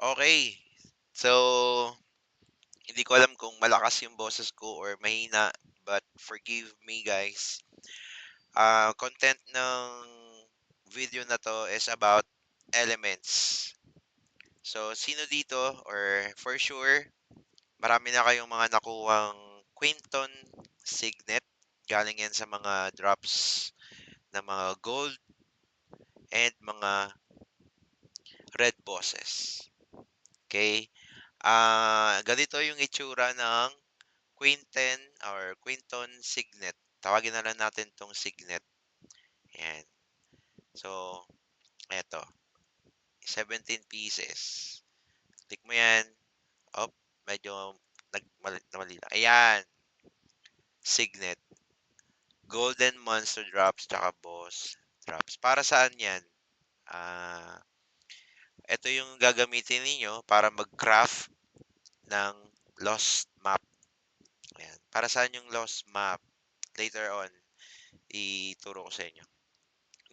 Okay. So, hindi ko alam kung malakas yung boses ko or mahina, but forgive me guys. Content ng video na to is about elements. So, sino dito or for sure, marami na kayong mga nakuhang Quinton Signet. Galing yan sa mga drops na mga gold and mga red bosses. Okay? Ganito yung itsura ng Quinten or Quinton Signet. Tawagin na lang natin tong Signet. Ayan. So, eto. 17 pieces. Click mo yan. Up. Medyo namali lang. Ayan. Signet. Golden Monster Drops tsaka Boss Drops. Para saan yan? Ito yung gagamitin ninyo para mag-craft ng lost map. Ayan. Para saan yung lost map? Later on, ituro ko sa inyo.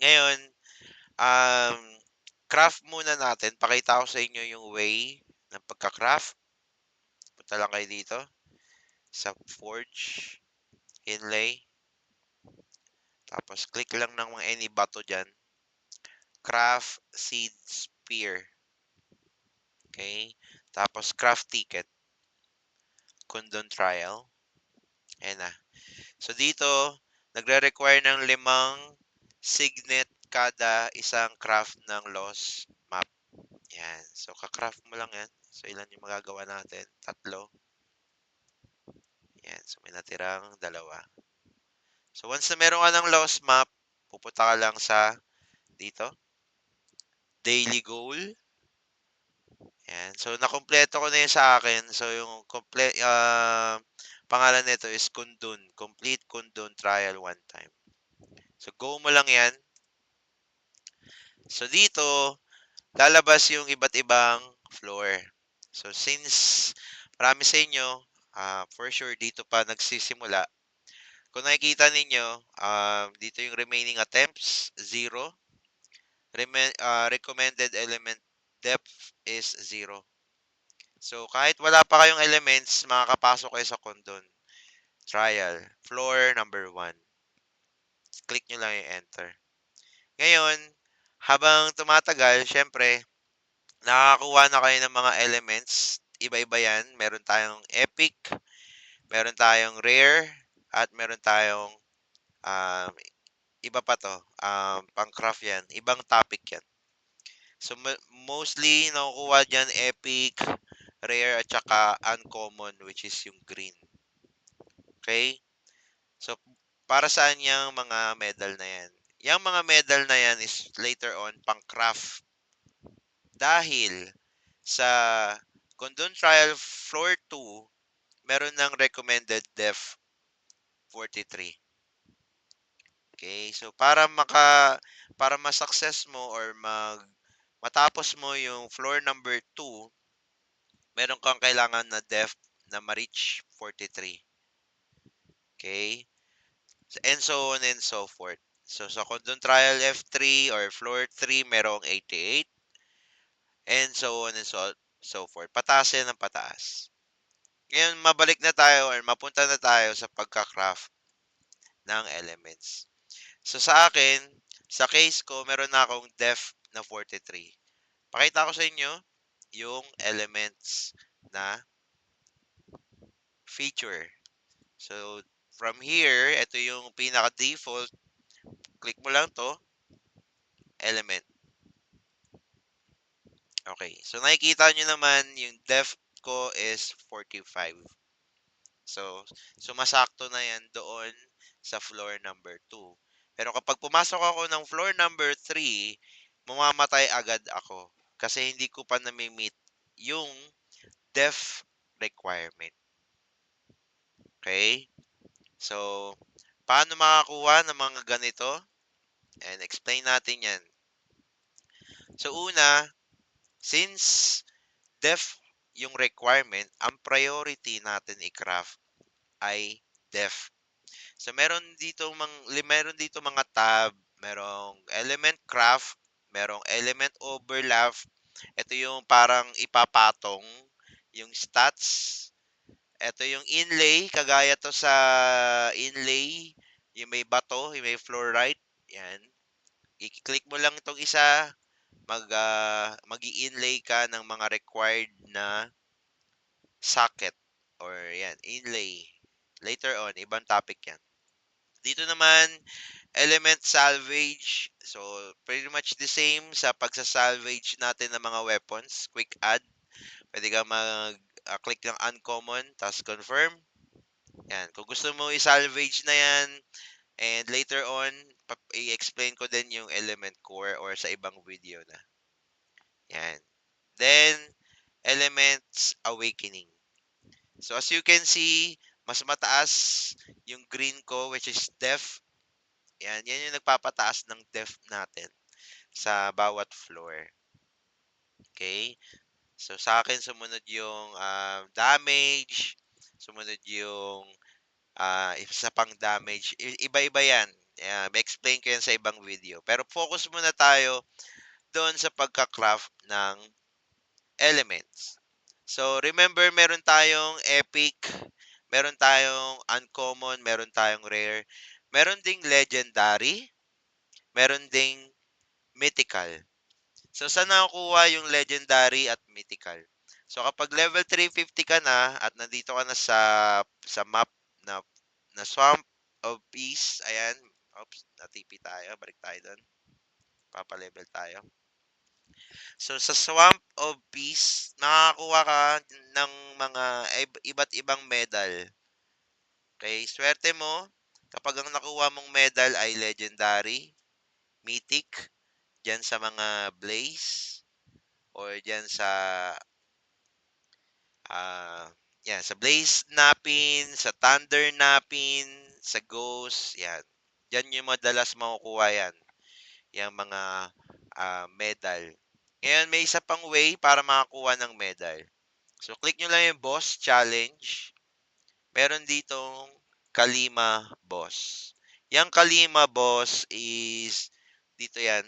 Ngayon, um, craft muna natin. Pakita ko sa inyo yung way ng pagka-craft. Punta lang kayo dito sa Forge, Inlay. Tapos, click lang ng mga any bato dyan. Craft Seed Spear. Okay? Tapos, craft ticket. Condon Trial. Ayan na. So, dito, nagre-require ng 5 signet kada isang craft ng lost map. Yan. So, ka-craft mo lang yan. So, ilan yung magagawa natin? 3. Yan. So, may natirang 2. So, once na meron ka ng lost map, pupunta ka lang sa dito. Daily goal. Yan. So, nakompleto ko na yun sa akin. So, yung pangalan nito is Kundun. Complete Kundun Trial 1 time. So, go mo lang yan. So, dito, lalabas yung iba't ibang floor. So, since marami sa inyo, for sure, dito pa nagsisimula. Kung nakikita ninyo, dito yung remaining attempts, 0. Recommended element depth is 0. So, kahit wala pa kayong elements, makakapasok kayo sa Condon. Trial. Floor number 1. Click nyo lang yung enter. Ngayon, habang tumatagal, syempre, nakakakuha na kayo ng mga elements. Iba-iba yan. Meron tayong epic, meron tayong rare, at meron tayong um, iba pa to. Pang-craft yan. Ibang topic yan. So, mostly, nakukuha dyan epic, rare, at saka uncommon, which is yung green. Okay? So, para saan yung mga medal na yan? Yung mga medal na yan is later on pang-craft. Dahil sa Condon Trial Floor 2, meron ng recommended depth 43. Okay? So, para ma-success mo or matapos mo yung floor number 2, meron kang kailangan na depth na ma-reach 43. Okay? And so on and so forth. So, sa Condon Trial F3 or Floor 3, merong 88. And so on and so forth. Pataas yan ng pataas. Ngayon, mabalik na tayo or mapunta na tayo sa pagka-craft ng elements. So, sa akin, sa case ko, meron na akong depth na 43. Pakita ko sa inyo yung elements na feature. So, from here, ito yung pinaka-default. Click mo lang to, element. Okay. So, nakikita nyo naman, yung depth ko is 45. So, sumasakto na yan doon sa floor number 2. Pero kapag pumasok ako ng floor number 3, mamamatay agad ako. Kasi hindi ko pa nami-meet yung depth requirement. Okay? So, paano makakuha ng mga ganito? And explain natin yan. So, una, since depth yung requirement, ang priority natin i-craft ay depth. So meron dito mga tab, merong element craft, merong element overlap, Ito yung parang ipapatong yung stats. Ito yung inlay, kagaya to sa inlay, yung may bato, yung may fluorite. Yan. I-click mo lang itong isa, mag-i-inlay ka ng mga required na socket or yan, inlay. Later on, ibang topic yan. Dito naman, element salvage. So, pretty much the same sa pagsa-salvage natin ng mga weapons. Quick add. Pwede ka mag-click ng uncommon, tapos confirm. Yan. Kung gusto mo i-salvage na yan, and later on, i-explain ko din yung element core or sa ibang video na. Yan. Then, elements awakening. So, as you can see, mas mataas yung green ko, which is def. Yan yung nagpapataas ng def natin sa bawat floor. Okay? So, sa akin, sumunod yung damage, sumunod yung isa pang damage. Iba-iba yan. May explain ko yan sa ibang video. Pero focus muna tayo doon sa pagka-craft ng elements. So, remember, meron tayong epic, meron tayong uncommon, meron tayong rare, meron ding legendary, meron ding mythical. So, saan nakukuha yung legendary at mythical? So, kapag level 350 ka na at nandito ka na sa map na, na Swamp of Peace, ayan, oops, na-TP tayo, balik tayo doon, papalevel tayo. So, sa Swamp of Peace, nakakuha ka ng mga iba't ibang medal. Okay, swerte mo, kapag ang nakuha mong medal ay legendary, mythic, dyan sa mga blaze, or dyan sa ah sa blaze napin, sa thunder napin, sa ghost, yan. Yan yung madalas makukuha yan, yung mga medal. Ngayon, may isa pang way para makakuha ng medal. So, click nyo lang yung boss challenge. Meron ditong Kalima boss. Yung Kalima boss is, dito yan,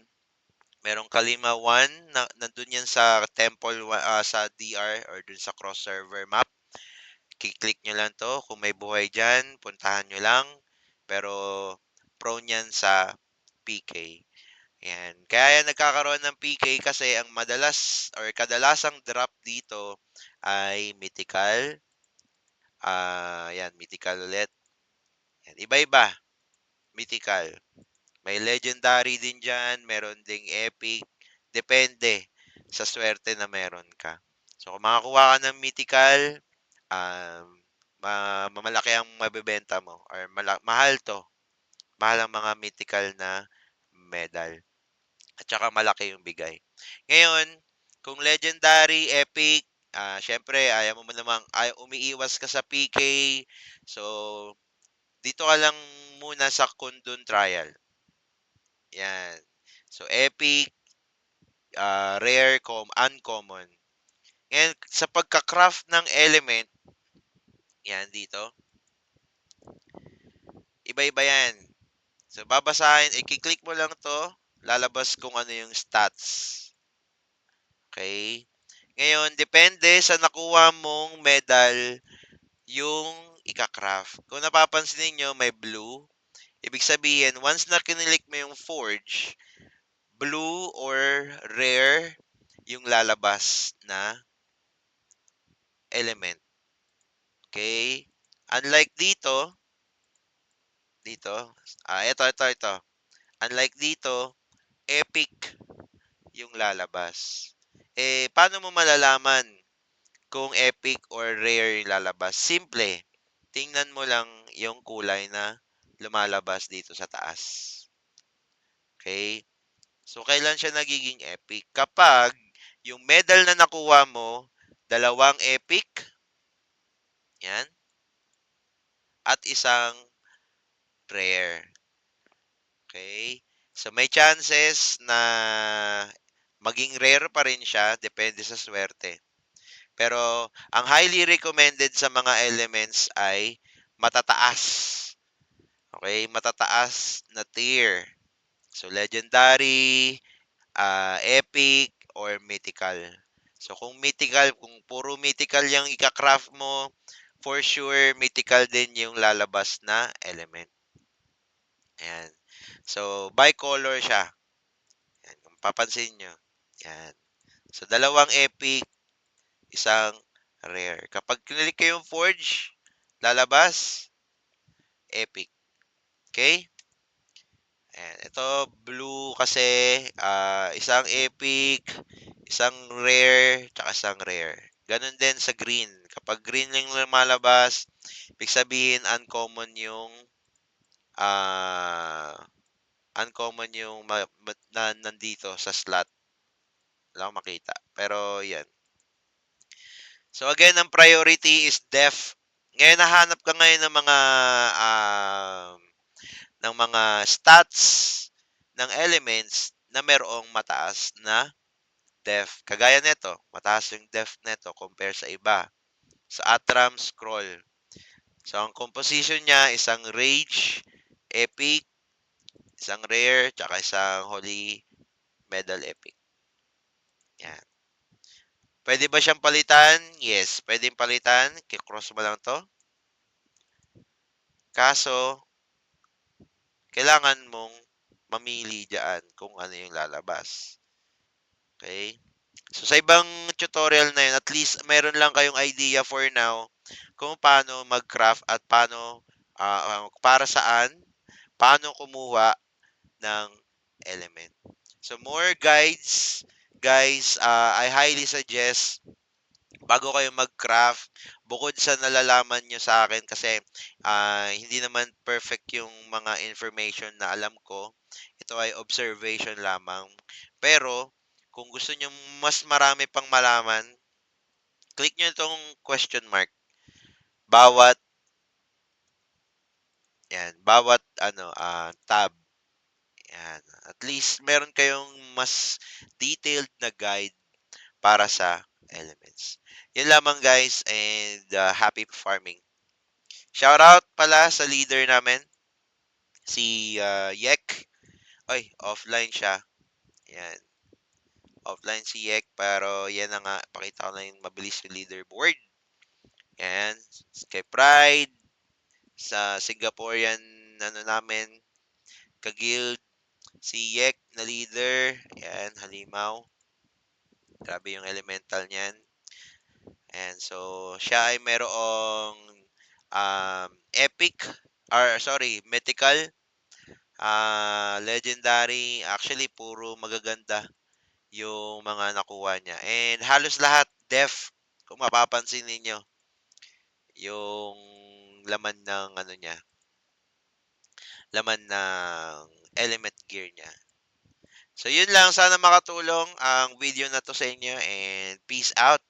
merong Kalima 1, nandun yan sa temple, sa DR or dun sa cross server map. Kiklik nyo lang to. Kung may buhay dyan, puntahan nyo lang. Pero prone yan sa PK. Yan. Kaya yan nagkakaroon ng PK kasi ang madalas or kadalasang drop dito ay mythical. Yan, mythical ulit. Yan, iba-iba. Mythical. May legendary din dyan. Meron ding epic. Depende sa swerte na meron ka. So, kung makakuha ka ng mythical, um, mamalaki ang mabebenta mo or mahal to. Mahal ang mga mythical na medal. At saka malaki yung bigay. Ngayon, kung legendary, epic, syempre, ayaw mo namang, umiiwas ka sa PK. So, dito ka lang muna sa Kundun Trial. Yan. So, epic, rare, uncommon. Ngayon, sa pagka-craft ng element, yan dito, iba-iba yan. So, babasahin, i-click mo lang to, lalabas kung ano yung stats. Okay? Ngayon, depende sa nakuha mong medal, yung ika-craft. Kung napapansin niyo may blue. Ibig sabihin, once na kinilik mo yung forge, blue or rare yung lalabas na element. Okay? Unlike dito, ito. Unlike dito, epic yung lalabas. Paano mo malalaman kung epic or rare yung lalabas? Simple. Tingnan mo lang yung kulay na lumalabas dito sa taas. Okay? So, kailan siya nagiging epic? Kapag yung medal na nakuha mo, dalawang epic, yan, at isang rare. Okay? So, may chances na maging rare pa rin siya, depende sa swerte. Pero, ang highly recommended sa mga elements ay matataas. Okay? Matataas na tier. So, legendary, epic, or mythical. So, kung mythical, kung puro mythical yung ika-craft mo, for sure, mythical din yung lalabas na element. Ayan. So, bicolor siya. Ayan, kung papansin nyo. Ayan. So, dalawang epic, isang rare. Kapag kinilik ko yung forge, lalabas, epic. Okay? Ayan. Ito, blue kasi, isang epic, isang rare, tsaka isang rare. Ganon din sa green. Kapag green yung lumalabas, ibig sabihin ah, uncommon yung nandito sa slot. Wala akong makita. Pero, yan. So, again, ang priority is def. Ngayon, nahanap ka ngayon um, ng mga stats ng elements na merong mataas na def. Kagaya nito, mataas yung def nito compare sa iba. Sa Atram Scroll. So, ang composition niya, isang Rage, Epic, isang Rare, tsaka isang Holy Medal Epic. Yan. Pwede ba siyang palitan? Yes, pwedeng palitan. Kikross mo lang to. Kaso, kailangan mong mamili dyan kung ano yung lalabas. Okay? So, sa ibang tutorial na yun, at least meron lang kayong idea for now kung paano mag-craft at para saan, paano kumuha ng element. So, more guides, guys, I highly suggest bago kayo mag-craft, bukod sa nalalaman nyo sa akin kasi hindi naman perfect yung mga information na alam ko. Ito ay observation lamang. Pero, kung gusto nyo mas marami pang malaman, click nyo itong question mark. Bawat, bawat tab. Yan. At least, meron kayong mas detailed na guide para sa elements. Yun lamang guys and happy farming. Shout out pala sa leader namin, si Yek. Oy, offline siya. Yan. Offline si Yek pero yan na nga, pakita ko na yung mabilis yung leaderboard. Yan. Kay Pride, sa Singaporean namin, ka-guild, si Yek na leader. Yan, halimaw. Grabe yung elemental niyan. And so, siya ay merong epic, or sorry, mythical, legendary, actually puro magaganda yung mga nakuha niya. And halos lahat def, kung mapapansin ninyo, yung laman ng laman ng element gear niya. So yun lang, sana makatulong ang video na to sa inyo and peace out.